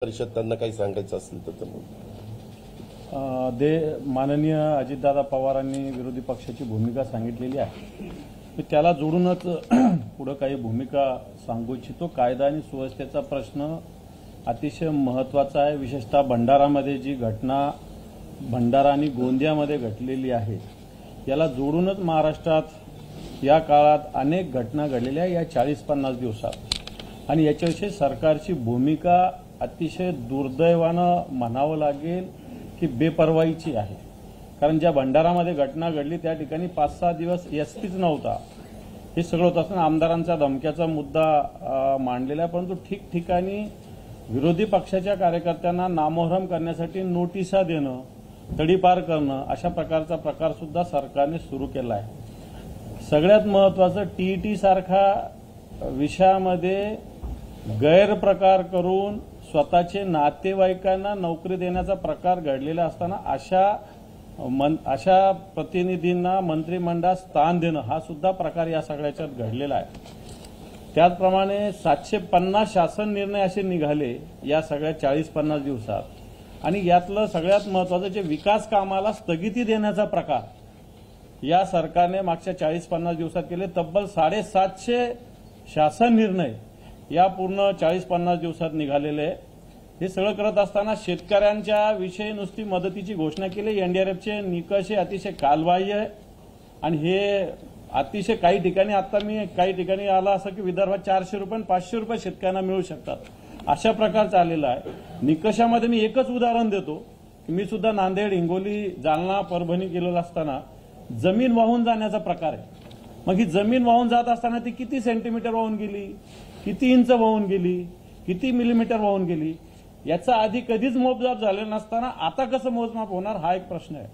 परिषद त्यांना काही सांगायचं असेल तर माननीय अजितदादा पवारांनी विरोधी पक्षाची भूमिका सांगितलेली आहे. मी त्याला जोडूनच पुढे काही भूमिका सांगू इच्छितो. कायदा आणि सुव्यवस्थेचा प्रश्न अतिशय महत्त्वाचा आहे. विशेषतः भंडारामध्ये जी घटना भंडारा आणि गोंदियामध्ये घडलेली आहे याला जोडूनच महाराष्ट्रात या काळात अनेक घटना घडलेल्या या 40-50 दिवसात आणि याच्याविषयी सरकारची भूमिका अतिशय दुर्दैवानं म्हणावं लागेल की बेपर्वाईची आहे. कारण ज्या भंडारामध्ये घटना घडली त्या ठिकाणी 5-6 दिवस एसटीच नव्हता. हे सगळं होत असताना आमदारांचा धमक्याचा मुद्दा मांडलेला आहे. परंतु ठिकठिकाणी विरोधी पक्षाच्या कार्यकर्त्यांना नामोहरम करण्यासाठी नोटिसा देणं, तडीपार करणं अशा प्रकारचा प्रकार सुद्धा सरकारने सुरू केला आहे. सगळ्यात महत्त्वाचं टीईटी सारखा विषयामध्ये गैरप्रकार करून स्वतःचे नातेवाईकांना नोकरी देण्याचा प्रकार घडलेला असताना अशा प्रतिनिधींना मंत्रिमंडळात स्थान देणं हा सुद्धा प्रकार या सगळ्याच्यात घडलेला आहे. त्याचप्रमाणे 750 शासन निर्णय असे निघाले या सगळ्या 40-50 दिवसात आणि यातलं सगळ्यात महत्त्वाचं जे विकास कामाला स्थगिती देण्याचा प्रकार या सरकारने मागच्या 40-50 दिवसात केले. तब्बल 750 शासन निर्णय या पूर्ण 40-50 दिवसात निघालेले. हे सगळं करत असताना शेतकऱ्यांच्या विषयी नुसती मदतीची घोषणा केली. एनडीआरएफचे निकष अतिशय कालबाह्य आहे आणि हे अतिशय काही ठिकाणी आता मी काही ठिकाणी आला असं की विदर्भात 400 रुपये आणि 500 रुपये शेतकऱ्यांना मिळू शकतात अशा प्रकार चाललेला आहे. निकषामध्ये मी एकच उदाहरण देतो की मी सुद्धा नांदेड, हिंगोली, जालना, परभणी गेलेलो असताना जमीन वाहून जाण्याचा प्रकार आहे. मग ही जमीन वाहून जात असताना ती किती सेंटीमीटर वाहून गेली, किती इंच वाहून गेली, किती मिलीमीटर वाहून गेली याचा आधी कधीच मोजमाप झालेला नसताना आता कसं मोजमाप होणार हा एक प्रश्न आहे.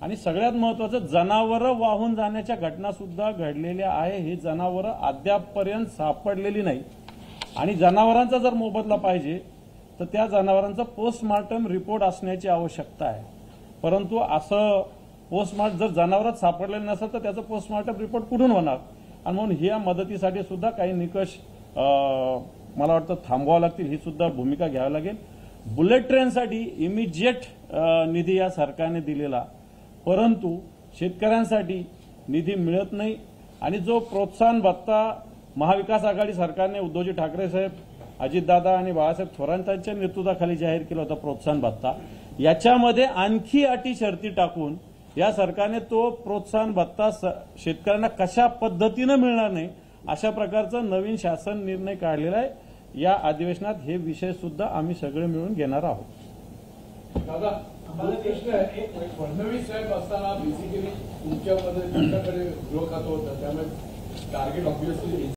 आणि सगळ्यात महत्त्वाचं जनावरं वाहून जाण्याच्या घटना सुद्धा घडलेल्या आहे. ही जनावरं अद्यापपर्यंत सापडलेली नाही आणि जनावरांचा जर मोबदला पाहिजे तर त्या जनावरांचा पोस्टमार्टम रिपोर्ट असण्याची आवश्यकता आहे. परंतु असं पोस्टमार्टम जर जनावरात सापडलेलं नसेल तर त्याचं पोस्टमार्टम रिपोर्ट कुठून होणार. आणि म्हणून ह्या मदतीसाठी सुद्धा काही निकष मला वाटतं थांबवावं लागतील. ही सुद्धा भूमिका घ्यावी लागेल. बुलेट ट्रेनसाठी इमिजिएट निधी या सरकारने दिलेला परंतु शेतकऱ्यांसाठी निधी मिळत नाही. आणि जो प्रोत्साहन भत्ता महाविकास आघाडी सरकारने उद्धवजी ठाकरे साहेब, अजितदादा आणि बाळासाहेब थोरांच्या नेतृत्वाखाली जाहीर केला होता प्रोत्साहन भत्ता, याच्यामध्ये आणखी अटी शर्ती टाकून या सरकारने तो प्रोत्साहन भत्ता शेतकऱ्यांना कशा पद्धतीनं मिळणार नाही अशा प्रकारचा नवीन शासन निर्णय काढलेला आहे. या अधिवेशनात हे विषय सुद्धा आम्ही सगळे मिळून घेणार आहोत. दादा आम्हाला प्रश्न आहे. फडणवीस साहेब असताना बेसिकली तुमच्याकडे गृह खातं होतं त्यामुळे टार्गेट ऑब्व्हियसली